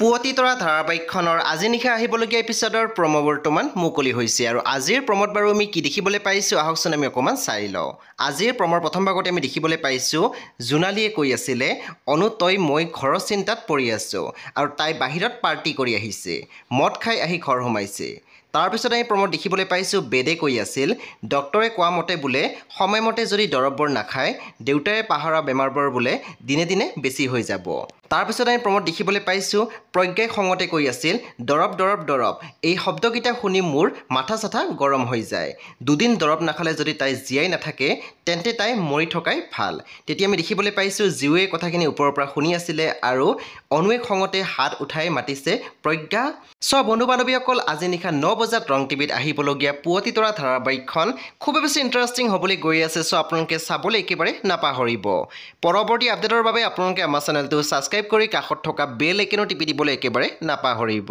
পুৱতি তৰা ধাৰাবাহিকখনৰ আজি নিশা আহিবলগীয়া এপিছডৰ প্ৰম' বৰ্তমান মুকলি হৈছে আৰু আজিৰ প্ৰম'ত বাৰু আমি কি দেখিবলৈ পাইছোঁ আহকচোন আমি অকণমান চাই লওঁ। আজিৰ প্ৰমৰ প্ৰথম ভাগতে আমি দেখিবলৈ পাইছোঁ জোনালীয়ে কৈ আছিলে অনু তই মই ঘৰৰ চিন্তাত পৰি আছোঁ আৰু তাই বাহিৰত পাৰ্টি কৰি আহিছে, মদ খাই আহি ঘৰ সোমাইছে। তাৰপিছত আমি প্ৰম'ত দেখিবলৈ পাইছোঁ বেদে কৈ আছিল ডক্টৰে কোৱা মতে বোলে সময়মতে যদি দৰৱবোৰ নাখায় দেউতাৰে পাহৰা বেমাৰবোৰ বোলে দিনে দিনে বেছি হৈ যাব। তাৰপিছত আমি প্ৰম'ত দেখিবলৈ পাইছোঁ প্ৰজ্ঞাই খঙতে কৈ আছিল দৰৱ দৰৱ দৰৱ, এই শব্দকেইটা শুনি মোৰ মাথা চাথা গৰম হৈ যায়। দুদিন দৰৱ নাখালে যদি তাই জীয়াই নাথাকে তেন্তে তাই মৰি থকাই ভাল। তেতিয়া আমি দেখিবলৈ পাইছোঁ জীৱে কথাখিনি ওপৰৰ পৰা শুনি আছিলে আৰু অনুৱে খঙতে হাত উঠাই মাতিছে প্ৰজ্ঞা। বন্ধু বান্ধৱীসকল আজি নিশা 9 বজাত ৰং টিভিত আহিবলগীয়া পুৱতি তৰা ধাৰাবাহিকখন খুবেই বেছি ইণ্টাৰেষ্টিং হ'বলৈ গৈ আছে। আপোনালোকে চাবলৈ একেবাৰে নাপাহৰিব। পৰৱৰ্তী আপডেটৰ বাবে আপোনালোকে আমাৰ চেনেলটো ছাবস্ক্ৰাইব কৰি কাষত থকা বেল আইকনো টিপি দিবলৈ একেবাৰে নাপাহৰিব।